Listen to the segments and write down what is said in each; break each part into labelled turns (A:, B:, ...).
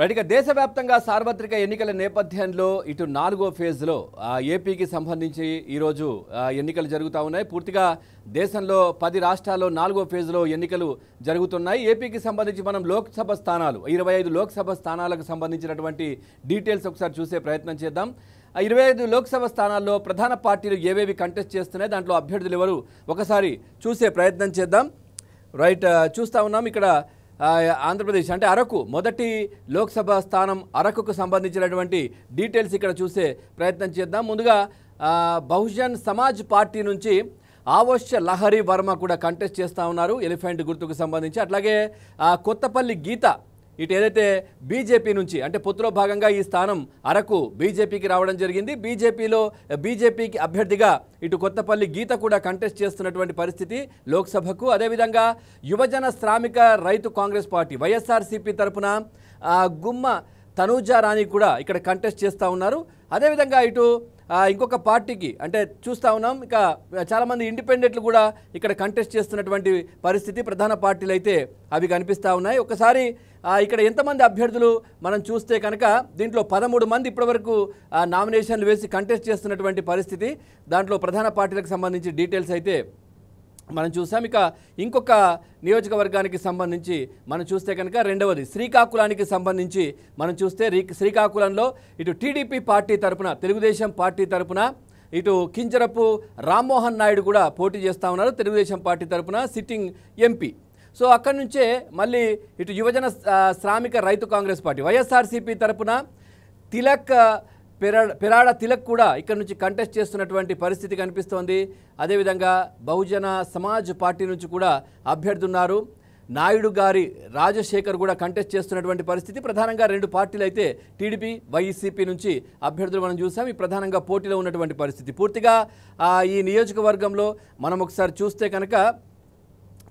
A: Right ఇక దేశవ్యాప్తంగా సార్వత్రిక ఎన్నికల నేపథ్యంలో ఇటు 4వ ఫేజ్లో ఏపీకి సంబంధించి ఈరోజు ఎన్నికలు జరుగుతూ ఉన్నాయి. పూర్తిగా దేశంలో 10 రాష్ట్రాల్లో 4వ ఫేజ్లో ఎన్నికలు జరుగుతున్నాయి. ఏపీకి సంబంధించి మనం లోక్సభ స్థానాలు 25 లోక్సభ స్థానాలకు సంబంధించినటువంటి డీటెయిల్స్ ఒకసారి చూసే ప్రయత్నం చేద్దాం. 25 లోక్సభ స్థానాల్లో ప్రధాన పార్టీలు ఏవేవి కంటెస్ట్ చేస్తున్నాయి, దాంట్లో అభ్యర్థులు ఎవరు ఒకసారి చూసే ప్రయత్నం చేద్దాం. రైట్ చూస్తూ ఉన్నాం. ఇక్కడ ఆంధ్రప్రదేశ్ అంటే అరకు మొదటి లోక్సభ స్థానం అరకుకు సంబంధించినటువంటి డీటెయిల్స్ ఇక్కడ చూసే ప్రయత్నం చేద్దాం. ముందుగా బహుజన్ సమాజ్ పార్టీ నుంచి ఆవశ్య లహరి వర్మ కూడా కంటెస్ట్ చేస్తూ ఉన్నారు ఎలిఫెంట్ గుర్తుకు సంబంధించి. అట్లాగే కొత్తపల్లి గీత ఇటు ఏదైతే బీజేపీ నుంచి అంటే పొత్తులో భాగంగా ఈ స్థానం అరకు బీజేపీకి రావడం జరిగింది. బీజేపీకి అభ్యర్థిగా ఇటు కొత్తపల్లి గీత కూడా కంటెస్ట్ చేస్తున్నటువంటి పరిస్థితి లోక్సభకు. అదేవిధంగా యువజన శ్రామిక రైతు కాంగ్రెస్ పార్టీ వైఎస్ఆర్సీపీ తరఫున గుమ్మ తనూజా రాణి కూడా ఇక్కడ కంటెస్ట్ చేస్తూ ఉన్నారు. అదేవిధంగా ఇటు ఇంకొక పార్టీకి అంటే చూస్తూ ఉన్నాం. ఇక చాలామంది ఇండిపెండెంట్లు కూడా ఇక్కడ కంటెస్ట్ చేస్తున్నటువంటి పరిస్థితి. ప్రధాన పార్టీలు అయితే అవి కనిపిస్తూ ఉన్నాయి. ఒకసారి ఇక్కడ ఎంతమంది అభ్యర్థులు మనం చూస్తే కనుక దీంట్లో 13 మంది ఇప్పటివరకు నామినేషన్లు వేసి కంటెస్ట్ చేస్తున్నటువంటి పరిస్థితి. దాంట్లో ప్రధాన పార్టీలకు సంబంధించి డీటెయిల్స్ అయితే మనం చూసాం. ఇక ఇంకొక నియోజకవర్గానికి సంబంధించి మనం చూస్తే కనుక రెండవది శ్రీకాకుళానికి సంబంధించి మనం చూస్తే శ్రీకాకుళంలో ఇటు టీడీపీ పార్టీ తరపున తెలుగుదేశం పార్టీ తరపున ఇటు కింజరపు రామ్మోహన్ నాయుడు కూడా పోటీ చేస్తూ ఉన్నారు తెలుగుదేశం పార్టీ తరపున సిట్టింగ్ ఎంపీ. సో అక్కడి నుంచే మళ్ళీ ఇటు యువజన శ్రామిక రైతు కాంగ్రెస్ పార్టీ వైఎస్ఆర్సీపీ తరపున పెరాడ తిలక్ కూడా ఇక్కడ నుంచి కంటెస్ట్ చేస్తున్నటువంటి పరిస్థితి కనిపిస్తోంది. అదేవిధంగా బహుజన సమాజ్ పార్టీ నుంచి కూడా అభ్యర్థి ఉన్నారు. నాయుడు గారి రాజశేఖర్ కూడా కంటెస్ట్ చేస్తున్నటువంటి పరిస్థితి. ప్రధానంగా 2 పార్టీలు అయితే టీడీపీ వైసీపీ నుంచి అభ్యర్థులు మనం చూసాం. ఈ ప్రధానంగా పోటీలో ఉన్నటువంటి పరిస్థితి. పూర్తిగా ఈ నియోజకవర్గంలో మనం ఒకసారి చూస్తే కనుక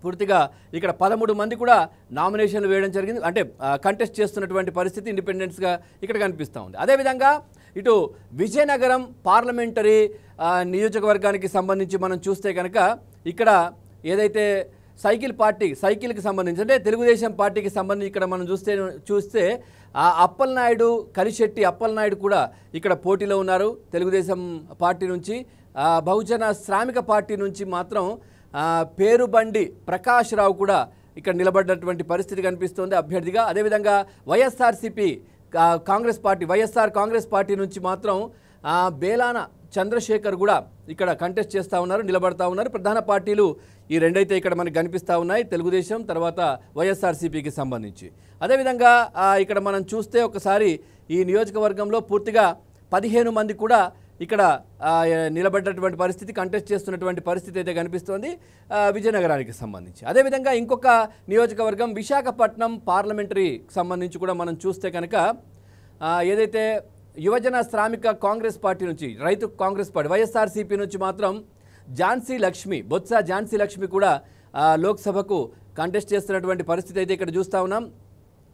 A: పూర్తిగా ఇక్కడ 13 మంది కూడా నామినేషన్లు వేయడం జరిగింది, అంటే కంటెస్ట్ చేస్తున్నటువంటి పరిస్థితి ఇండిపెండెంట్స్గా ఇక్కడ కనిపిస్తూ ఉంది. అదేవిధంగా ఇటు విజయనగరం పార్లమెంటరీ నియోజకవర్గానికి సంబంధించి మనం చూస్తే కనుక ఇక్కడ ఏదైతే సైకిల్కి సంబంధించి అంటే తెలుగుదేశం పార్టీకి సంబంధించి ఇక్కడ మనం చూస్తే అప్పలనాయుడు కలిశెట్టి అప్పలనాయుడు కూడా ఇక్కడ పోటీలో ఉన్నారు తెలుగుదేశం పార్టీ నుంచి. బహుజన శ్రామిక పార్టీ నుంచి మాత్రం పేరుబండి ప్రకాష్ రావు కూడా ఇక్కడ నిలబడ్డటువంటి పరిస్థితి కనిపిస్తోంది అభ్యర్థిగా. అదేవిధంగా వైఎస్ఆర్సీపీ వైఎస్ఆర్ కాంగ్రెస్ పార్టీ నుంచి మాత్రం బేలాన చంద్రశేఖర్ కూడా ఇక్కడ కంటెస్ట్ చేస్తూ ఉన్నారు, నిలబడతా ఉన్నారు. ప్రధాన పార్టీలు ఈ రెండైతే ఇక్కడ మనకు కనిపిస్తూ ఉన్నాయి, తెలుగుదేశం తర్వాత వైఎస్ఆర్సీపీకి సంబంధించి. అదేవిధంగా ఇక్కడ మనం చూస్తే ఒకసారి ఈ నియోజకవర్గంలో పూర్తిగా 15 మంది కూడా ఇక్కడ నిలబడ్డటువంటి పరిస్థితి, కంటెస్ట్ చేస్తున్నటువంటి పరిస్థితి అయితే కనిపిస్తోంది విజయనగరానికి సంబంధించి. అదేవిధంగా ఇంకొక నియోజకవర్గం విశాఖపట్నం పార్లమెంటరీకి సంబంధించి కూడా మనం చూస్తే కనుక ఏదైతే యువజన శ్రామిక కాంగ్రెస్ పార్టీ నుంచి రైతు కాంగ్రెస్ పార్టీ వైఎస్ఆర్సీపీ నుంచి మాత్రం బొత్స ఝాన్సీ లక్ష్మి కూడా లోక్సభకు కంటెస్ట్ చేస్తున్నటువంటి పరిస్థితి అయితే ఇక్కడ చూస్తూ ఉన్నాం.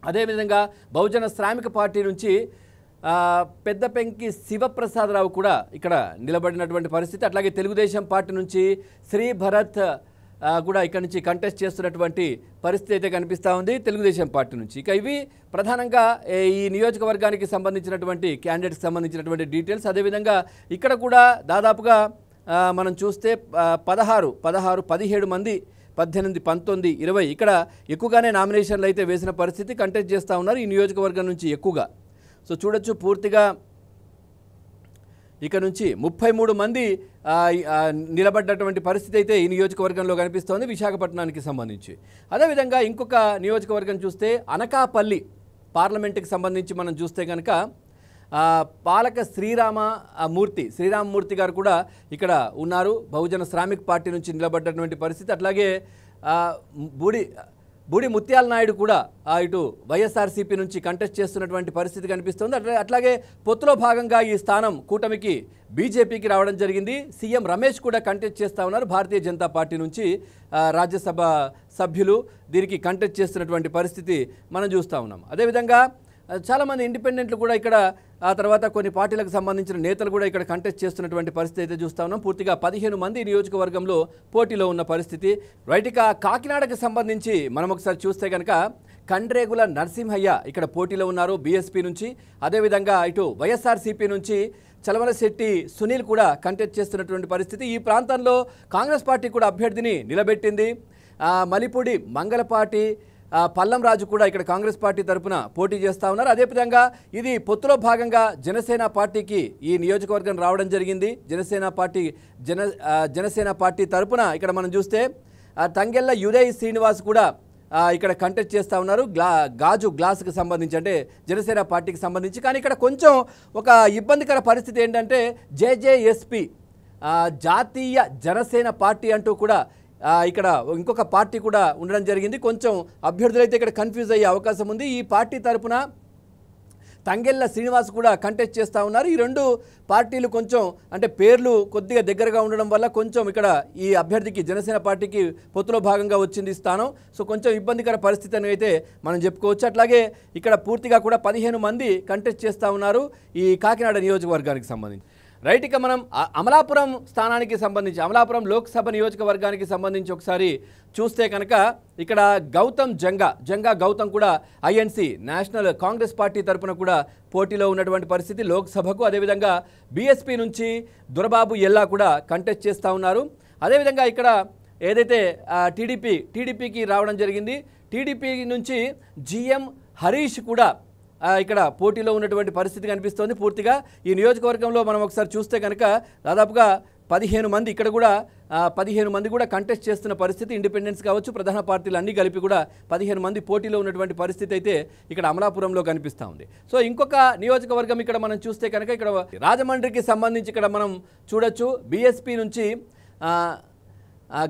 A: అదేవిధంగా బహుజన శ్రామిక పార్టీ నుంచి పెద్దపెంకి శివప్రసాదరావు కూడా ఇక్కడ నిలబడినటువంటి పరిస్థితి. అట్లాగే తెలుగుదేశం పార్టీ నుంచి శ్రీ భరత్ కూడా ఇక్కడ నుంచి కంటెస్ట్ చేస్తున్నటువంటి పరిస్థితి అయితే కనిపిస్తూ ఉంది తెలుగుదేశం పార్టీ నుంచి. ఇక ఇవి ప్రధానంగా ఈ నియోజకవర్గానికి సంబంధించినటువంటి క్యాండిడేట్కి సంబంధించినటువంటి డీటెయిల్స్. అదేవిధంగా ఇక్కడ కూడా దాదాపుగా మనం చూస్తే 16, 17 మంది 18, 19, 20 ఇక్కడ ఎక్కువగానే నామినేషన్లు అయితే వేసిన పరిస్థితి, కంటెస్ట్ చేస్తూ ఉన్నారు ఈ నియోజకవర్గం నుంచి ఎక్కువగా. సో చూడొచ్చు పూర్తిగా ఇక నుంచి 33 మంది నిలబడ్డటువంటి పరిస్థితి అయితే ఈ నియోజకవర్గంలో కనిపిస్తోంది విశాఖపట్నానికి సంబంధించి. అదేవిధంగా ఇంకొక నియోజకవర్గం చూస్తే అనకాపల్లి పార్లమెంట్కి సంబంధించి మనం చూస్తే కనుక పాలక శ్రీరామమూర్తి గారు కూడా ఇక్కడ ఉన్నారు, బహుజన శ్రామిక్ పార్టీ నుంచి నిలబడ్డటువంటి పరిస్థితి. అట్లాగే బూడి ముత్యాల నాయుడు కూడా ఇటు వైఎస్ఆర్సీపీ నుంచి కంటెస్ట్ చేస్తున్నటువంటి పరిస్థితి కనిపిస్తుంది. అట్లాగే పొత్తులో భాగంగా ఈ స్థానం కూటమికి బీజేపీకి రావడం జరిగింది. సీఎం రమేష్ కూడా కంటెస్ట్ చేస్తూ ఉన్నారు భారతీయ జనతా పార్టీ నుంచి, రాజ్యసభ సభ్యులు దీనికి కంటెస్ట్ చేస్తున్నటువంటి పరిస్థితి మనం చూస్తూ ఉన్నాం. అదేవిధంగా చాలామంది ఇండిపెండెంట్లు కూడా ఇక్కడ ఆ తర్వాత కొన్ని పార్టీలకు సంబంధించిన నేతలు కూడా ఇక్కడ కంటెస్ట్ చేస్తున్నటువంటి పరిస్థితి అయితే చూస్తా ఉన్నాం. పూర్తిగా 15 మంది నియోజకవర్గంలో పోటీలో ఉన్న పరిస్థితి. రైట్ ఇక కాకినాడకు సంబంధించి మనం ఒకసారి చూస్తే కనుక కండ్రేగుల నరసింహయ్య ఇక్కడ పోటీలో ఉన్నారు బీఎస్పీ నుంచి. అదేవిధంగా ఇటు వైఎస్ఆర్సీపీ నుంచి చలమలశెట్టి సునీల్ కూడా కంటెస్ట్ చేస్తున్నటువంటి పరిస్థితి. ఈ ప్రాంతంలో కాంగ్రెస్ పార్టీ కూడా అభ్యర్థిని నిలబెట్టింది. మలిపూడి మంగళపాటి పల్లం రాజు కూడా ఇక్కడ కాంగ్రెస్ పార్టీ తరపున పోటీ చేస్తూ ఉన్నారు. అదేవిధంగా ఇది పొత్తులో భాగంగా జనసేన పార్టీకి ఈ నియోజకవర్గం రావడం జరిగింది. జనసేన పార్టీ తరపున ఇక్కడ మనం చూస్తే తంగెళ్ళ యుదయ్ శ్రీనివాస్ కూడా ఇక్కడ కంటెస్ట్ చేస్తూ ఉన్నారు గాజు గ్లాస్కి సంబంధించి, అంటే జనసేన పార్టీకి సంబంధించి. కానీ ఇక్కడ కొంచెం ఒక ఇబ్బందికర పరిస్థితి ఏంటంటే జేజేఎస్పీ జాతీయ జనసేన పార్టీ అంటూ కూడా ఇక్కడ ఇంకొక పార్టీ కూడా ఉండడం జరిగింది. కొంచెం అభ్యర్థులైతే ఇక్కడ కన్ఫ్యూజ్ అయ్యే అవకాశం ఉంది. ఈ పార్టీ తరపున తంగెళ్ళ శ్రీనివాస్ కూడా కంటెస్ట్ చేస్తూ ఉన్నారు. ఈ రెండు పార్టీలు కొంచెం అంటే పేర్లు కొద్దిగా దగ్గరగా ఉండడం వల్ల కొంచెం ఇక్కడ ఈ అభ్యర్థికి జనసేన పార్టీకి పొత్తులో భాగంగా వచ్చింది స్థానం. సో కొంచెం ఇబ్బందికర పరిస్థితి అని అయితే మనం చెప్పుకోవచ్చు. అట్లాగే ఇక్కడ పూర్తిగా కూడా 15 మంది కంటెస్ట్ చేస్తూ ఉన్నారు ఈ కాకినాడ నియోజకవర్గానికి సంబంధించి. రైట్, ఇక మనం అమలాపురం స్థానానికి సంబంధించి అమలాపురం లోక్సభ నియోజకవర్గానికి సంబంధించి ఒకసారి చూస్తే కనుక ఇక్కడ జంగా గౌతమ్ కూడా ఐఎన్సీ నేషనల్ కాంగ్రెస్ పార్టీ తరపున కూడా పోటీలో ఉన్నటువంటి పరిస్థితి లోక్సభకు. అదేవిధంగా బీఎస్పీ నుంచి దొరబాబు ఎల్లా కూడా కంటెస్ట్ చేస్తూ ఉన్నారు. అదేవిధంగా ఇక్కడ ఏదైతే టీడీపీకి రావడం జరిగింది, టీడీపీ నుంచి జిఎం హరీష్ కూడా ఇక్కడ పోటీలో ఉన్నటువంటి పరిస్థితి కనిపిస్తోంది. పూర్తిగా ఈ నియోజకవర్గంలో మనం ఒకసారి చూస్తే కనుక దాదాపుగా 15 మంది ఇక్కడ కూడా 15 మంది కూడా కంటెస్ట్ చేస్తున్న పరిస్థితి. ఇండిపెండెన్స్ కావచ్చు, ప్రధాన పార్టీలు అన్నీ కలిపి కూడా 15 మంది పోటీలో ఉన్నటువంటి పరిస్థితి అయితే ఇక్కడ అమలాపురంలో కనిపిస్తూ ఉంది. సో ఇంకొక నియోజకవర్గం ఇక్కడ మనం చూస్తే కనుక ఇక్కడ రాజమండ్రికి సంబంధించి ఇక్కడ మనం చూడొచ్చు బీఎస్పీ నుంచి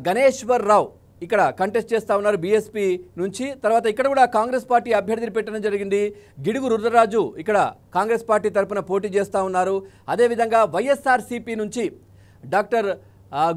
A: గణేశ్వర్ రావు ఇక్కడ కంటెస్ట్ చేస్తూ ఉన్నారు బీఎస్పీ నుంచి. తర్వాత ఇక్కడ కూడా కాంగ్రెస్ పార్టీ అభ్యర్థిని పెట్టడం జరిగింది. గిడుగు రుద్రరాజు ఇక్కడ కాంగ్రెస్ పార్టీ తరపున పోటీ చేస్తూ ఉన్నారు. అదేవిధంగా వైఎస్ఆర్సీపీ నుంచి డాక్టర్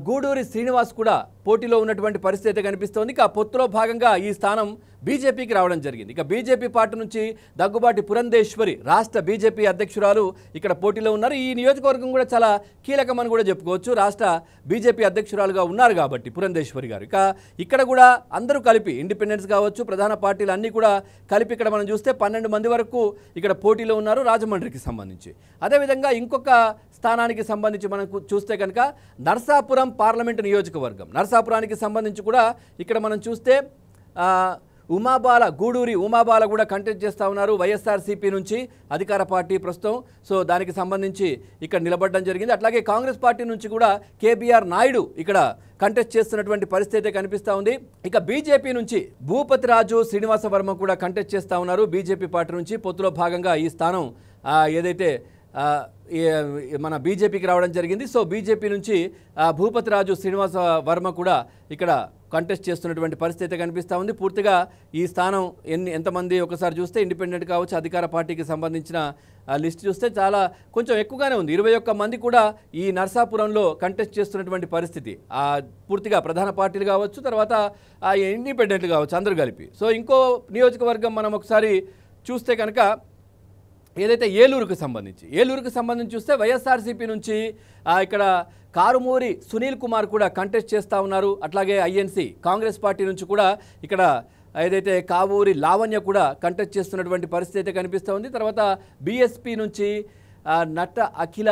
A: గూడూరి శ్రీనివాస్ కూడా పోటీలో ఉన్నటువంటి పరిస్థితి కనిపిస్తోంది. ఇక పొత్తులో భాగంగా ఈ స్థానం బీజేపీకి రావడం జరిగింది. ఇక బీజేపీ పార్టీ నుంచి దగ్గుబాటి పురంధేశ్వరి రాష్ట్ర బీజేపీ అధ్యక్షురాలు ఇక్కడ పోటీలో ఉన్నారు. ఈ నియోజకవర్గం కూడా చాలా కీలకమని కూడా చెప్పుకోవచ్చు. రాష్ట్ర బీజేపీ అధ్యక్షురాలుగా ఉన్నారు కాబట్టి పురంధేశ్వరి గారు. ఇక ఇక్కడ కూడా అందరూ కలిపి ఇండిపెండెన్స్ కావచ్చు, ప్రధాన పార్టీలు అన్నీ కూడా కలిపి ఇక్కడ మనం చూస్తే 12 మంది వరకు ఇక్కడ పోటీలో ఉన్నారు రాజమండ్రికి సంబంధించి. అదేవిధంగా ఇంకొక స్థానానికి సంబంధించి మనం చూస్తే కనుక నర్సాపురం పార్లమెంటు నియోజకవర్గం, నర్సాపురానికి సంబంధించి కూడా ఇక్కడ మనం చూస్తే గూడూరి ఉమాబాల కూడా కంటెస్ట్ చేస్తూ ఉన్నారు వైఎస్ఆర్సీపీ నుంచి, అధికార పార్టీ ప్రస్తుతం. సో దానికి సంబంధించి ఇక్కడ నిలబడడం జరిగింది. అట్లాగే కాంగ్రెస్ పార్టీ నుంచి కూడా కేబీఆర్ నాయుడు ఇక్కడ కంటెస్ట్ చేస్తున్నటువంటి పరిస్థితి కనిపిస్తూ ఉంది. ఇక బీజేపీ నుంచి భూపతి రాజు శ్రీనివాస వర్మ కూడా కంటెస్ట్ చేస్తూ ఉన్నారు బీజేపీ పార్టీ నుంచి. పొత్తులో భాగంగా ఈ స్థానం ఏదైతే మన బీజేపీకి రావడం జరిగింది. సో బీజేపీ నుంచి భూపతి రాజు శ్రీనివాస వర్మ కూడా ఇక్కడ కంటెస్ట్ చేస్తున్నటువంటి పరిస్థితి కనిపిస్తూ ఉంది. పూర్తిగా ఈ స్థానం ఎంతమంది ఒకసారి చూస్తే ఇండిపెండెంట్ కావచ్చు, అధికార పార్టీకి సంబంధించిన లిస్ట్ చూస్తే చాలా కొంచెం ఎక్కువగానే ఉంది. 21 మంది కూడా ఈ నర్సాపురంలో కంటెస్ట్ చేస్తున్నటువంటి పరిస్థితి. పూర్తిగా ప్రధాన పార్టీలు కావచ్చు, తర్వాత ఇండిపెండెంట్లు కావచ్చు, అందరూ కలిపి. సో ఇంకో నియోజకవర్గం మనం ఒకసారి చూస్తే కనుక ఏదైతే ఏలూరుకు సంబంధించి చూస్తే వైఎస్ఆర్సీపీ నుంచి ఇక్కడ కారుమూరి సునీల్ కుమార్ కూడా కంటెస్ట్ చేస్తూ ఉన్నారు. అట్లాగే ఐఎన్సీ కాంగ్రెస్ పార్టీ నుంచి కూడా ఇక్కడ ఏదైతే కావూరి లావణ్య కూడా కంటెస్ట్ చేస్తున్నటువంటి పరిస్థితి కనిపిస్తూ ఉంది. తర్వాత బీఎస్పీ నుంచి నట్ట అఖిల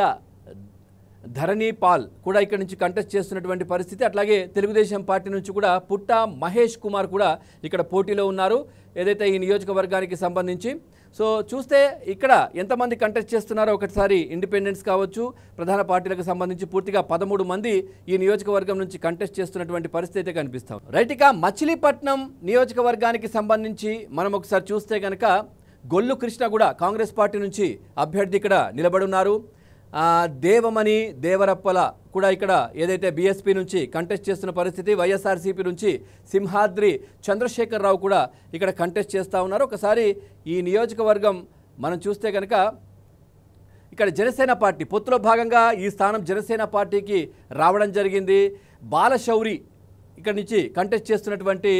A: ధరణి పాల్ కూడా ఇక్కడ నుంచి కంటెస్ట్ చేస్తున్నటువంటి పరిస్థితి. అట్లాగే తెలుగుదేశం పార్టీ నుంచి కూడా పుట్ట మహేష్ కుమార్ కూడా ఇక్కడ పోటీలో ఉన్నారు ఏదైతే ఈ నియోజకవర్గానికి సంబంధించి. సో చూస్తే ఇక్కడ ఎంతమంది కంటెస్ట్ చేస్తున్నారో ఒకసారి ఇండిపెండెన్స్ కావచ్చు, ప్రధాన పార్టీలకు సంబంధించి పూర్తిగా 13 మంది ఈ నియోజకవర్గం నుంచి కంటెస్ట్ చేస్తున్నటువంటి పరిస్థితి కనిపిస్తాం. రైట్, ఇక మచిలీపట్నం నియోజకవర్గానికి సంబంధించి మనం ఒకసారి చూస్తే కనుక గొల్లు కృష్ణ కూడా కాంగ్రెస్ పార్టీ నుంచి అభ్యర్థి ఇక్కడ నిలబడున్నారు. దేవమణి దేవరప్పల కూడా ఇక్కడ ఏదైతే బీఎస్పీ నుంచి కంటెస్ట్ చేస్తున్న పరిస్థితి. వైఎస్ఆర్సీపీ నుంచి సింహాద్రి చంద్రశేఖర్ రావు కూడా ఇక్కడ కంటెస్ట్ చేస్తూ ఉన్నారు. ఒకసారి ఈ నియోజకవర్గం మనం చూస్తే కనుక ఇక్కడ జనసేన పార్టీ పొత్తులో భాగంగా ఈ స్థానం జనసేన పార్టీకి రావడం జరిగింది. బాలశౌరి ఇక్కడ నుంచి కంటెస్ట్ చేస్తున్నటువంటి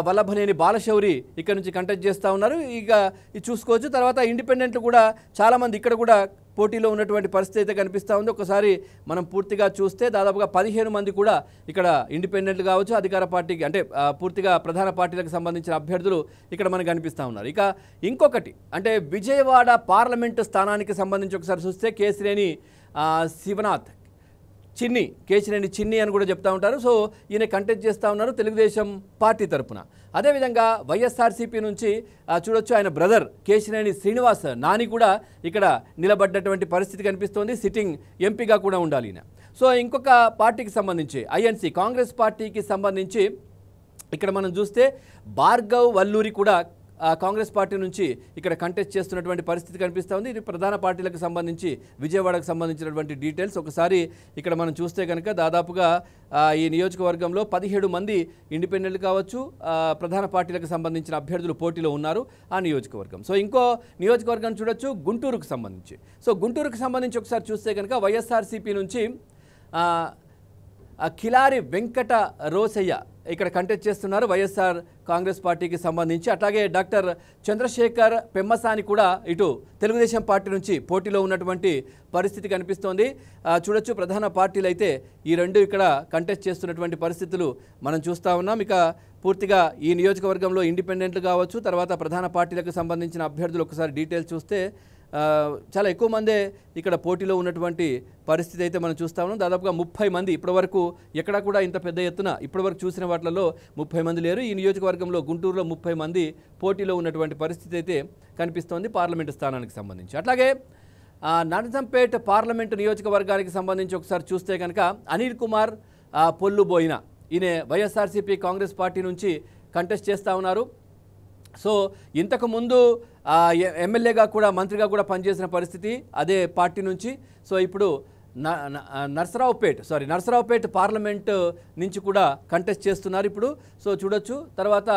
A: వల్లభనేని బాలశౌరి ఇక్కడ నుంచి కంటెస్ట్ చేస్తూ ఉన్నారు. ఇక ఇది చూసుకోవచ్చు. తర్వాత ఇండిపెండెంట్లు కూడా చాలామంది ఇక్కడ కూడా పోటీలో ఉన్నటువంటి పరిస్థితి అయితే కనిపిస్తూ ఉంది. ఒకసారి మనం పూర్తిగా చూస్తే దాదాపుగా 15 మంది కూడా ఇక్కడ ఇండిపెండెంట్లు కావచ్చు, అధికార పార్టీకి అంటే పూర్తిగా ప్రధాన పార్టీలకు సంబంధించిన అభ్యర్థులు ఇక్కడ మనకు కనిపిస్తూ ఉన్నారు. ఇక ఇంకొకటి అంటే విజయవాడ పార్లమెంటు స్థానానికి సంబంధించి ఒకసారి చూస్తే కేశినేని శివనాథ్ కేశినేని చిన్ని అని కూడా చెప్తా ఉంటారు. సో ఈయన కంటెస్ట్ చేస్తూ ఉన్నారు తెలుగుదేశం పార్టీ తరఫున. అదేవిధంగా వైఎస్ఆర్సీపీ నుంచి చూడొచ్చు ఆయన బ్రదర్ కేశినేని శ్రీనివాస్ నాని కూడా ఇక్కడ నిలబడ్డటువంటి పరిస్థితి కనిపిస్తోంది. సిట్టింగ్ ఎంపీగా కూడా ఉండాలి ఈయన. సో ఇంకొక పార్టీకి సంబంధించి ఐఎన్సీ కాంగ్రెస్ పార్టీకి సంబంధించి ఇక్కడ మనం చూస్తే భార్గవ్ వల్లూరి కూడా కాంగ్రెస్ పార్టీ నుంచి ఇక్కడ కంటెస్ట్ చేస్తున్నటువంటి పరిస్థితి కనిపిస్తూ ఉంది. ఇది ప్రధాన పార్టీలకు సంబంధించి విజయవాడకు సంబంధించినటువంటి డీటెయిల్స్. ఒకసారి ఇక్కడ మనం చూస్తే కనుక దాదాపుగా ఈ నియోజకవర్గంలో 17 మంది ఇండిపెండెంట్ కావచ్చు, ప్రధాన పార్టీలకు సంబంధించిన అభ్యర్థులు పోటీలో ఉన్నారు ఆ నియోజకవర్గం. సో ఇంకో నియోజకవర్గం చూడొచ్చు గుంటూరుకు సంబంధించి. సో గుంటూరుకు సంబంధించి ఒకసారి చూస్తే కనుక వైఎస్ఆర్సీపీ నుంచి కిలారి వెంకట రోసయ్య ఇక్కడ కంటెస్ట్ చేస్తున్నారు వైఎస్ఆర్ కాంగ్రెస్ పార్టీకి సంబంధించి. అట్లాగే డాక్టర్ చంద్రశేఖర్ పెమ్మసాని కూడా ఇటు తెలుగుదేశం పార్టీ నుంచి పోటీలో ఉన్నటువంటి పరిస్థితి కనిపిస్తోంది. చూడొచ్చు ప్రధాన పార్టీలు అయితే ఈ రెండు ఇక్కడ కంటెస్ట్ చేస్తున్నటువంటి పరిస్థితులు మనం చూస్తూ ఉన్నాం. ఇక పూర్తిగా ఈ నియోజకవర్గంలో ఇండిపెండెంట్లు కావచ్చు, తర్వాత ప్రధాన పార్టీలకు సంబంధించిన అభ్యర్థులు ఒకసారి డీటెయిల్స్ చూస్తే చాలా ఎక్కువ మందే ఇక్కడ పోటీలో ఉన్నటువంటి పరిస్థితి అయితే మనం చూస్తా ఉన్నాం. దాదాపుగా 30 మంది ఇప్పటివరకు ఎక్కడా కూడా ఇంత పెద్ద ఎత్తున ఇప్పటివరకు చూసిన వాటిల్లో 30 మంది లేరు. ఈ నియోజకవర్గంలో గుంటూరులో 30 మంది పోటీలో ఉన్నటువంటి పరిస్థితి అయితే కనిపిస్తోంది పార్లమెంటు స్థానానికి సంబంధించి. అట్లాగే నర్సంపేట పార్లమెంటు నియోజకవర్గానికి సంబంధించి ఒకసారి చూస్తే కనుక అనిల్ కుమార్ పొల్లుబోయిన ఈయన వైఎస్ఆర్సీపీ కాంగ్రెస్ పార్టీ నుంచి కంటెస్ట్ చేస్తూ ఉన్నారు. సో ఇంతకుముందు ఎమ్మెల్యేగా మంత్రిగా కూడా పనిచేసిన పరిస్థితి అదే పార్టీ నుంచి. సో ఇప్పుడు నర్సరావుపేట పార్లమెంట్ నుంచి కూడా కంటెస్ట్ చేస్తున్నారు ఇప్పుడు. సో చూడొచ్చు తర్వాత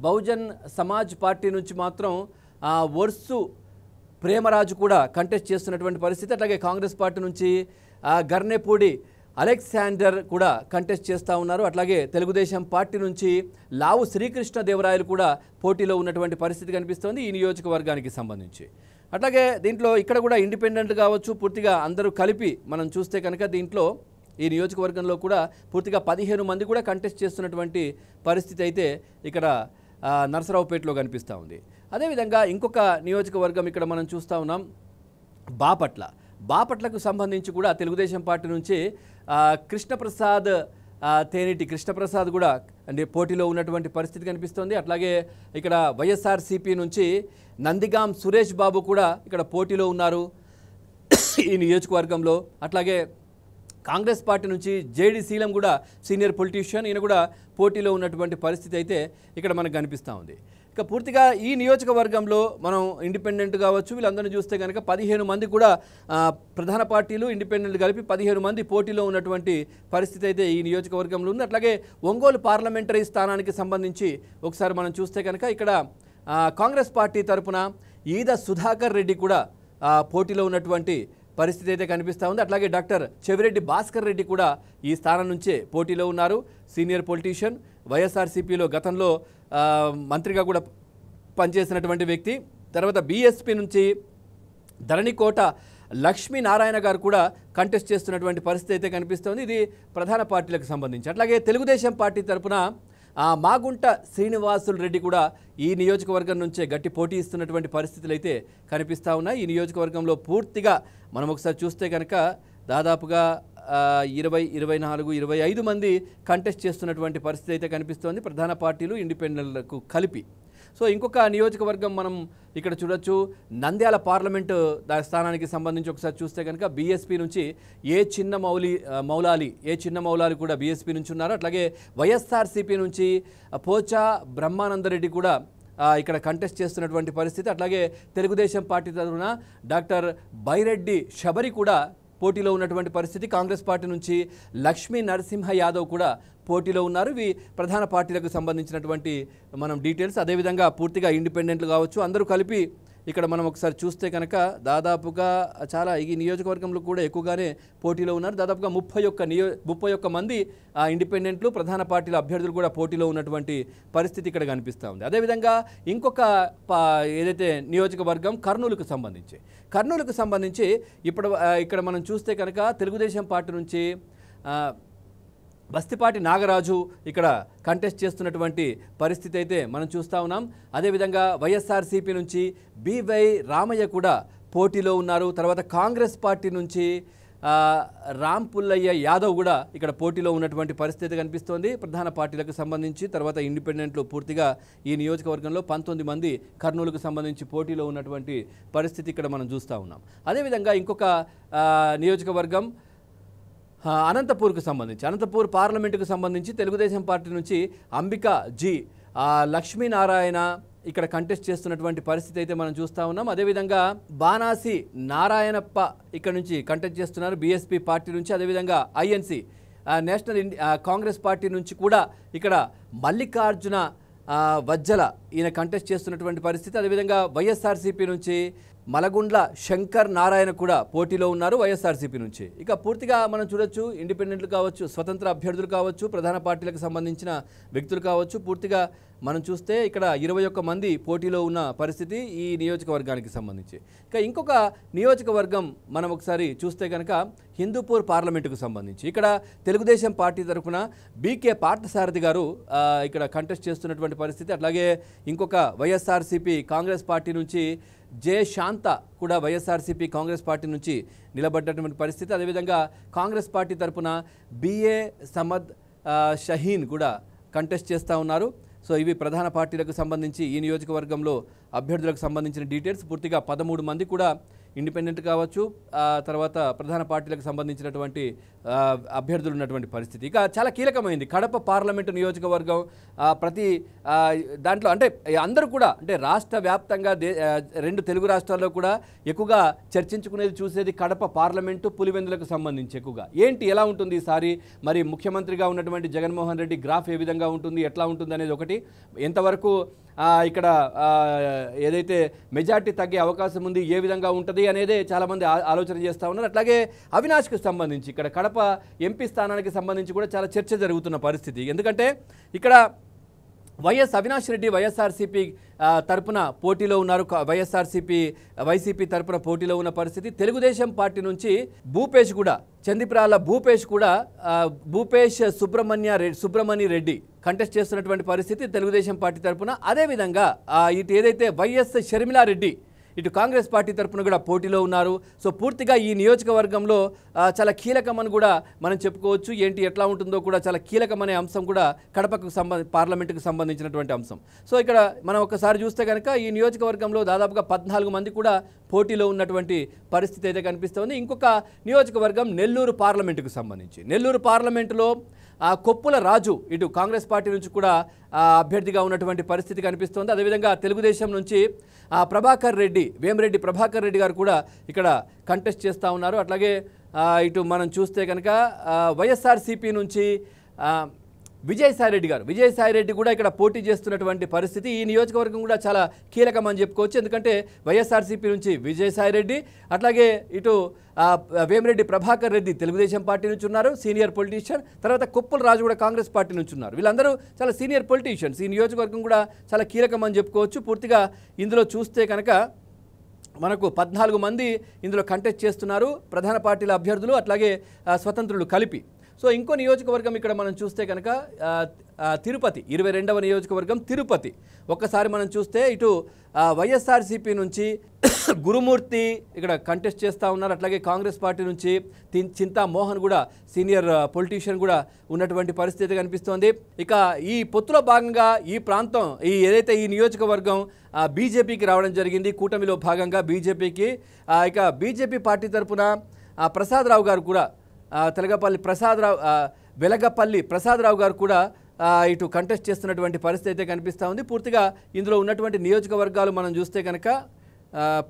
A: బహుజన్ సమాజ్ పార్టీ నుంచి మాత్రం వర్సు ప్రేమరాజు కూడా కంటెస్ట్ చేస్తున్నటువంటి పరిస్థితి. అట్లాగే కాంగ్రెస్ పార్టీ నుంచి గర్నేపూడి అలెగ్జాండర్ కూడా కంటెస్ట్ చేస్తూ ఉన్నారు. అట్లాగే తెలుగుదేశం పార్టీ నుంచి లావు శ్రీకృష్ణదేవరాయలు కూడా పోటీలో ఉన్నటువంటి పరిస్థితి కనిపిస్తోంది ఈ నియోజకవర్గానికి సంబంధించి. అట్లాగే దీంట్లో ఇక్కడ కూడా ఇండిపెండెంట్ కావచ్చు, పూర్తిగా అందరూ కలిపి మనం చూస్తే కనుక దీంట్లో ఈ నియోజకవర్గంలో కూడా పూర్తిగా 15 మంది కూడా కంటెస్ట్ చేస్తున్నటువంటి పరిస్థితి అయితే ఇక్కడ నర్సరావుపేటలో కనిపిస్తూ ఉంది. అదేవిధంగా ఇంకొక నియోజకవర్గం ఇక్కడ మనం చూస్తూ ఉన్నాం బాపట్లకు సంబంధించి కూడా తెలుగుదేశం పార్టీ నుంచి కృష్ణప్రసాద్ కూడా అంటే పోటీలో ఉన్నటువంటి పరిస్థితి కనిపిస్తోంది. అట్లాగే ఇక్కడ వైఎస్ఆర్సీపీ నుంచి నందిగాం సురేష్ బాబు కూడా ఇక్కడ పోటీలో ఉన్నారు ఈ నియోజకవర్గంలో. అట్లాగే కాంగ్రెస్ పార్టీ నుంచి జేడి శీలం కూడా సీనియర్ పొలిటీషియన్, ఈయన కూడా పోటీలో ఉన్నటువంటి పరిస్థితి అయితే ఇక్కడ మనకు కనిపిస్తూ ఉంది. ఇక పూర్తిగా ఈ నియోజకవర్గంలో మనం ఇండిపెండెంట్ కావచ్చు వీళ్ళందరినీ చూస్తే కనుక 15 మంది కూడా ప్రధాన పార్టీలు ఇండిపెండెంట్ కలిపి 15 మంది పోటీలో ఉన్నటువంటి పరిస్థితి అయితే ఈ నియోజకవర్గంలో ఉంది. అట్లాగే ఒంగోలు పార్లమెంటరీ స్థానానికి సంబంధించి ఒకసారి మనం చూస్తే కనుక ఇక్కడ కాంగ్రెస్ పార్టీ తరఫున ఈద సుధాకర్ రెడ్డి కూడా పోటీలో ఉన్నటువంటి పరిస్థితి అయితే కనిపిస్తూ ఉంది. అట్లాగే డాక్టర్ చెవిరెడ్డి భాస్కర్ రెడ్డి కూడా ఈ స్థానం నుంచే పోటీలో ఉన్నారు, సీనియర్ పొలిటీషియన్, వైఎస్ఆర్సీపీలో గతంలో మంత్రిగా కూడా పనిచేసినటువంటి వ్యక్తి. తర్వాత బీఎస్పీ నుంచి ధరణికోట లక్ష్మీనారాయణ గారు కూడా కంటెస్ట్ చేస్తున్నటువంటి పరిస్థితి అయితే కనిపిస్తోంది. ఇది ప్రధాన పార్టీలకు సంబంధించి. అట్లాగే తెలుగుదేశం పార్టీ తరఫున మాగుంట శ్రీనివాసులు రెడ్డి కూడా ఈ నియోజకవర్గం నుంచే గట్టి పోటీ ఇస్తున్నటువంటి పరిస్థితులు అయితే కనిపిస్తూ ఉన్నాయి. ఈ నియోజకవర్గంలో పూర్తిగా మనం ఒకసారి చూస్తే కనుక దాదాపుగా 20, 24, 25 మంది కంటెస్ట్ చేస్తున్నటువంటి పరిస్థితి అయితే కనిపిస్తోంది ప్రధాన పార్టీలు ఇండిపెండెంట్లకు కలిపి. సో ఇంకొక నియోజకవర్గం మనం ఇక్కడ చూడొచ్చు నంద్యాల పార్లమెంటు స్థానానికి సంబంధించి ఒకసారి చూస్తే కనుక బీఎస్పీ నుంచి ఏ చిన్న మౌలాలి కూడా బీఎస్పీ నుంచి ఉన్నారు. అట్లాగే వైఎస్ఆర్సీపీ నుంచి పోచా బ్రహ్మానందరెడ్డి కూడా ఇక్కడ కంటెస్ట్ చేస్తున్నటువంటి పరిస్థితి. అట్లాగే తెలుగుదేశం పార్టీ తరఫున డాక్టర్ బైరెడ్డి శబరి కూడా పోటీలో ఉన్నటువంటి పరిస్థితి. కాంగ్రెస్ పార్టీ నుంచి లక్ష్మీ నరసింహ యాదవ్ కూడా పోటీలో ఉన్నారు. ఇవి ప్రధాన పార్టీలకు సంబంధించినటువంటి మనం డీటెయిల్స్. అదేవిధంగా పూర్తిగా ఇండిపెండెంట్లు కావచ్చు అందరూ కలిపి ఇక్కడ మనం ఒకసారి చూస్తే కనుక దాదాపుగా చాలా ఈ నియోజకవర్గంలో కూడా ఎక్కువగానే పోటీలో ఉన్నారు. దాదాపుగా 31 మంది ఇండిపెండెంట్లు ప్రధాన పార్టీల అభ్యర్థులు కూడా పోటీలో ఉన్నటువంటి పరిస్థితి ఇక్కడ కనిపిస్తూ ఉంది. అదేవిధంగా ఇంకొక ఏదైతే నియోజకవర్గం కర్నూలుకు సంబంధించి ఇక్కడ మనం చూస్తే కనుక తెలుగుదేశం పార్టీ నుంచి బస్తిపాటి నాగరాజు ఇక్కడ కంటెస్ట్ చేస్తున్నటువంటి పరిస్థితి అయితే మనం చూస్తూ ఉన్నాం. అదేవిధంగా వైఎస్ఆర్సీపీ నుంచి బివై రామయ్య కూడా పోటీలో ఉన్నారు. తర్వాత కాంగ్రెస్ పార్టీ నుంచి రామ్ పుల్లయ్య యాదవ్ కూడా ఇక్కడ పోటీలో ఉన్నటువంటి పరిస్థితి కనిపిస్తోంది ప్రధాన పార్టీలకు సంబంధించి. తర్వాత ఇండిపెండెంట్లు పూర్తిగా ఈ నియోజకవర్గంలో 19 మంది కర్నూలుకు సంబంధించి పోటీలో ఉన్నటువంటి పరిస్థితి ఇక్కడ మనం చూస్తూ ఉన్నాం. అదేవిధంగా ఇంకొక నియోజకవర్గం అనంతపూర్ పార్లమెంటుకు సంబంధించి తెలుగుదేశం పార్టీ నుంచి అంబికా జి లక్ష్మీనారాయణ ఇక్కడ కంటెస్ట్ చేస్తున్నటువంటి పరిస్థితి అయితే మనం చూస్తూ ఉన్నాం. అదేవిధంగా బానాసి నారాయణప్ప ఇక్కడ నుంచి కంటెస్ట్ చేస్తున్నారు బీఎస్పీ పార్టీ నుంచి. అదేవిధంగా ఐఎన్సీ నేషనల్ కాంగ్రెస్ పార్టీ నుంచి కూడా ఇక్కడ మల్లికార్జున వజ్జల ఈయన కంటెస్ట్ చేస్తున్నటువంటి పరిస్థితి. అదేవిధంగా వైఎస్ఆర్సీపీ నుంచి మలగుండ్ల శంకర్ నారాయణ కూడా పోటీలో ఉన్నారు వైఎస్ఆర్సీపీ నుంచి. ఇక పూర్తిగా మనం చూడొచ్చు ఇండిపెండెంట్లు కావచ్చు, స్వతంత్ర అభ్యర్థులు కావచ్చు, ప్రధాన పార్టీలకు సంబంధించిన వ్యక్తులు కావచ్చు, పూర్తిగా మనం చూస్తే ఇక్కడ 21 మంది పోటీలో ఉన్న పరిస్థితి ఈ నియోజకవర్గానికి సంబంధించి. ఇక ఇంకొక నియోజకవర్గం మనం ఒకసారి చూస్తే కనుక హిందూపూర్ పార్లమెంటుకు సంబంధించి ఇక్కడ తెలుగుదేశం పార్టీ తరఫున బీకే పార్థసారథి గారు ఇక్కడ కంటెస్ట్ చేస్తున్నటువంటి పరిస్థితి. అట్లాగే ఇంకొక వైఎస్ఆర్సీపీ కాంగ్రెస్ పార్టీ నుంచి జే శాంత కూడా వైఎస్ఆర్సీపీ కాంగ్రెస్ పార్టీ నుంచి నిలబడ్డటువంటి పరిస్థితి. అదేవిధంగా కాంగ్రెస్ పార్టీ తరఫున బిఏ సమద్ షహీన్ కూడా కంటెస్ట్ చేస్తూ ఉన్నారు. సో ఇవి ప్రధాన పార్టీలకు సంబంధించి ఈ నియోజకవర్గంలో అభ్యర్థులకు సంబంధించిన డీటెయిల్స్. పూర్తిగా 13 మంది కూడా ఇండిపెండెంట్ కావచ్చు, తర్వాత ప్రధాన పార్టీలకు సంబంధించినటువంటి అభ్యర్థులు ఉన్నటువంటి పరిస్థితి. ఇక చాలా కీలకమైంది కడప పార్లమెంటు నియోజకవర్గం. ప్రతి దాంట్లో అంటే అందరూ కూడా అంటే రాష్ట్ర వ్యాప్తంగా 2 తెలుగు రాష్ట్రాల్లో కూడా ఎక్కువగా చర్చించుకునేది చూసేది కడప పార్లమెంటు పులివెందులకు సంబంధించి ఎక్కువగా ఏంటి ఎలా ఉంటుంది ఈసారి, మరి ముఖ్యమంత్రిగా ఉన్నటువంటి జగన్మోహన్ రెడ్డి గ్రాఫ్ ఏ విధంగా ఉంటుంది, ఎట్లా ఉంటుంది అనేది ఒకటి, ఎంతవరకు ఇక్కడ ఏదైతే మెజార్టీ తగ్గే అవకాశం ఉంది, ఏ విధంగా ఉంటుంది అనేదే చాలామంది ఆలోచన చేస్తూ ఉన్నారు. అట్లాగే అవినాష్కి సంబంధించి ఇక్కడ కడప ఎంపీ స్థానానికి సంబంధించి కూడా చాలా చర్చ జరుగుతున్న పరిస్థితి. ఎందుకంటే ఇక్కడ అవినాష్ రెడ్డి వైఎస్ఆర్సీపీ తరపున పోటీలో ఉన్నారు, వైసీపీ తరపున పోటీలో ఉన్న పరిస్థితి. తెలుగుదేశం పార్టీ నుంచి భూపేష్ కూడా చందిప్రాల భూపేష్ సుబ్రమణ్య రెడ్డి కంటెస్ట్ చేస్తున్నటువంటి పరిస్థితి తెలుగుదేశం పార్టీ తరపున. అదేవిధంగా ఇటు ఏదైతే వైఎస్ షర్మిలారెడ్డి ఇటు కాంగ్రెస్ పార్టీ తరపున కూడా పోటీలో ఉన్నారు. సో పూర్తిగా ఈ నియోజకవర్గంలో చాలా కీలకమని కూడా మనం చెప్పుకోవచ్చు. ఏంటి ఎట్లా ఉంటుందో కూడా చాలా కీలకమనే అంశం కూడా కడపకు పార్లమెంటుకు సంబంధించినటువంటి అంశం. సో ఇక్కడ మనం ఒకసారి చూస్తే కనుక ఈ నియోజకవర్గంలో దాదాపుగా 14 మంది కూడా పోటీలో ఉన్నటువంటి పరిస్థితి అయితే కనిపిస్తుంది. ఇంకొక నియోజకవర్గం నెల్లూరు పార్లమెంటుకు సంబంధించి. నెల్లూరు పార్లమెంటులో కొప్పుల రాజు ఇటు కాంగ్రెస్ పార్టీ నుంచి కూడా అభ్యర్థిగా ఉన్నటువంటి పరిస్థితి కనిపిస్తోంది. అదేవిధంగా తెలుగుదేశం నుంచి వేమిరెడ్డి ప్రభాకర్ రెడ్డి గారు కూడా ఇక్కడ కంటెస్ట్ చేస్తూ ఉన్నారు. అట్లాగే ఇటు మనం చూస్తే కనుక వైఎస్ఆర్సీపీ నుంచి విజయసాయిరెడ్డి కూడా ఇక్కడ పోటీ చేస్తున్నటువంటి పరిస్థితి. ఈ నియోజకవర్గం కూడా చాలా కీలకం అని చెప్పుకోవచ్చు. ఎందుకంటే వైఎస్ఆర్సీపీ నుంచి విజయసాయిరెడ్డి, అట్లాగే ఇటు వేమిరెడ్డి ప్రభాకర్ రెడ్డి తెలుగుదేశం పార్టీ నుంచి ఉన్నారు, సీనియర్ పొలిటీషియన్. తర్వాత కొప్పుల రాజు కూడా కాంగ్రెస్ పార్టీ నుంచి ఉన్నారు. వీళ్ళందరూ చాలా సీనియర్ పొలిటీషియన్స్. ఈ నియోజకవర్గం కూడా చాలా కీలకం అని చెప్పుకోవచ్చు. పూర్తిగా ఇందులో చూస్తే కనుక మనకు 14 మంది ఇందులో కంటెస్ట్ చేస్తున్నారు, ప్రధాన పార్టీల అభ్యర్థులు అట్లాగే స్వతంత్రులు కలిపి. సో ఇంకో నియోజకవర్గం ఇక్కడ మనం చూస్తే కనుక తిరుపతి 22వ నియోజకవర్గం తిరుపతి. ఒక్కసారి మనం చూస్తే ఇటు వైఎస్ఆర్సీపీ నుంచి గురుమూర్తి ఇక్కడ కంటెస్ట్ చేస్తూ ఉన్నారు. అట్లాగే కాంగ్రెస్ పార్టీ నుంచి చింతా మోహన్ కూడా సీనియర్ పొలిటీషియన్ కూడా ఉన్నటువంటి పరిస్థితి కనిపిస్తోంది. ఇక ఈ పొత్తులో భాగంగా ఈ ప్రాంతం ఏదైతే ఈ నియోజకవర్గం బీజేపీకి రావడం జరిగింది, కూటమిలో భాగంగా బీజేపీకి. ఇక బీజేపీ పార్టీ తరఫున ప్రసాదరావు గారు కూడా వెలగపల్లి ప్రసాదరావు గారు కూడా ఇటు కంటెస్ట్ చేస్తున్నటువంటి పరిస్థితి అయితే కనిపిస్తూ ఉంది. పూర్తిగా ఇందులో ఉన్నటువంటి నియోజకవర్గాలు మనం చూస్తే కనుక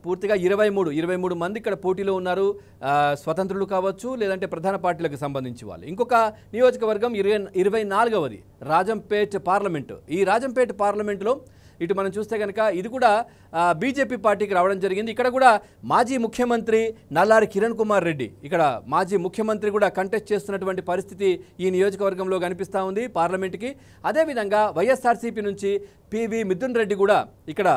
A: పూర్తిగా 23 మంది ఇక్కడ పోటీలో ఉన్నారు, స్వతంత్రులు కావచ్చు లేదంటే ప్రధాన పార్టీలకు సంబంధించి వాళ్ళు. ఇంకొక నియోజకవర్గం 24వది రాజంపేట్ పార్లమెంటు. ఈ రాజంపేట పార్లమెంటులో ఇటు మనం చూస్తే కనుక ఇది కూడా బీజేపీ పార్టీకి రావడం జరిగింది. ఇక్కడ కూడా మాజీ ముఖ్యమంత్రి నల్లారి కిరణ్ కుమార్ రెడ్డి, ఇక్కడ మాజీ ముఖ్యమంత్రి కూడా కంటెస్ట్ చేస్తున్నటువంటి పరిస్థితి ఈ నియోజకవర్గంలో కనిపిస్తూ ఉంది పార్లమెంట్కి. అదేవిధంగా వైఎస్ఆర్సీపీ నుంచి పివి మిథున్ రెడ్డి కూడా ఇక్కడ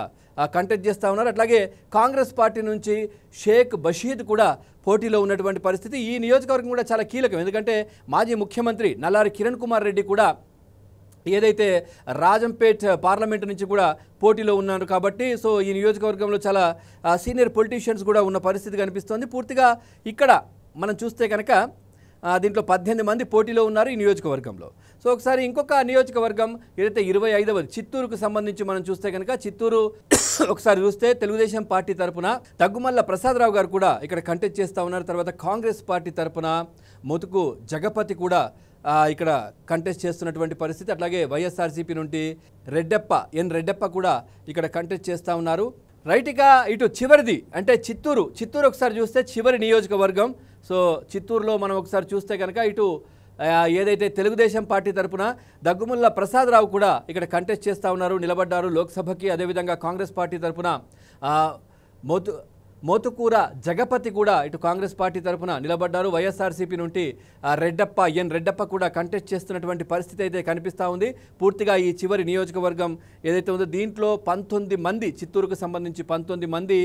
A: కంటెస్ట్ చేస్తూ ఉన్నారు. అట్లాగే కాంగ్రెస్ పార్టీ నుంచి షేక్ బషీద్ కూడా పోటీలో ఉన్నటువంటి పరిస్థితి. ఈ నియోజకవర్గం కూడా చాలా కీలకం, ఎందుకంటే మాజీ ముఖ్యమంత్రి నల్లారి కిరణ్ కుమార్ రెడ్డి కూడా ఏదైతే రాజంపేట్ పార్లమెంటు నుంచి కూడా పోటీలో ఉన్నారు కాబట్టి సో ఈ నియోజకవర్గంలో చాలా సీనియర్ పొలిటీషియన్స్ కూడా ఉన్న పరిస్థితి కనిపిస్తోంది. పూర్తిగా ఇక్కడ మనం చూస్తే కనుక దీంట్లో 18 మంది పోటీలో ఉన్నారు ఈ నియోజకవర్గంలో. సో ఒకసారి ఇంకొక నియోజకవర్గం ఏదైతే 25వ చిత్తూరుకు సంబంధించి మనం చూస్తే కనుక చిత్తూరు ఒకసారి చూస్తే తెలుగుదేశం పార్టీ తరపున దగ్గుమల్ల ప్రసాదరావు గారు కూడా ఇక్కడ కంటెస్ట్ చేస్తూ ఉన్నారు. తర్వాత కాంగ్రెస్ పార్టీ తరపున మొతుకు జగపతి కూడా ఇక్కడ కంటెస్ట్ చేస్తున్నటువంటి పరిస్థితి. అట్లాగే వైఎస్ఆర్సీపీ నుండి రెడ్డెప్ప కూడా ఇక్కడ కంటెస్ట్ చేస్తూ ఉన్నారు. రైట్గా ఇటు చివరిది అంటే చిత్తూరు ఒకసారి చూస్తే చివరి నియోజకవర్గం. సో చిత్తూరులో మనం ఒకసారి చూస్తే కనుక ఇటు ఏదైతే తెలుగుదేశం పార్టీ తరపున దగ్గుముల్ల ప్రసాదరావు కూడా ఇక్కడ కంటెస్ట్ చేస్తూ ఉన్నారు, నిలబడ్డారు లోక్సభకి. అదేవిధంగా కాంగ్రెస్ పార్టీ తరపున మోతుకూర జగపతి కూడా ఇటు కాంగ్రెస్ పార్టీ తరపున నిలబడ్డారు. వైఎస్ఆర్సీపీ నుండి రెడ్డప్ప కూడా కంటెస్ట్ చేస్తున్నటువంటి పరిస్థితి అయితే కనిపిస్తూ ఉంది. పూర్తిగా ఈ చివరి నియోజకవర్గం ఏదైతే ఉందో దీంట్లో 19 మంది చిత్తూరుకు సంబంధించి 19 మంది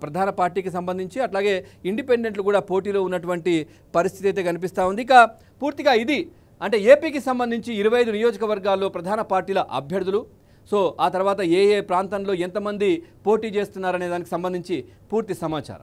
A: ప్రధాన పార్టీకి సంబంధించి అట్లాగే ఇండిపెండెంట్లు కూడా పోటీలో ఉన్నటువంటి పరిస్థితి అయితే కనిపిస్తూ ఉంది. ఇక పూర్తిగా ఇది అంటే ఏపీకి సంబంధించి 25 నియోజకవర్గాల్లో ప్రధాన పార్టీల అభ్యర్థులు. సో ఆ తర్వాత ఏ ప్రాంతంలో ఎంతమంది పోటీ చేస్తున్నారనే దానికి సంబంధించి పూర్తి సమాచారం.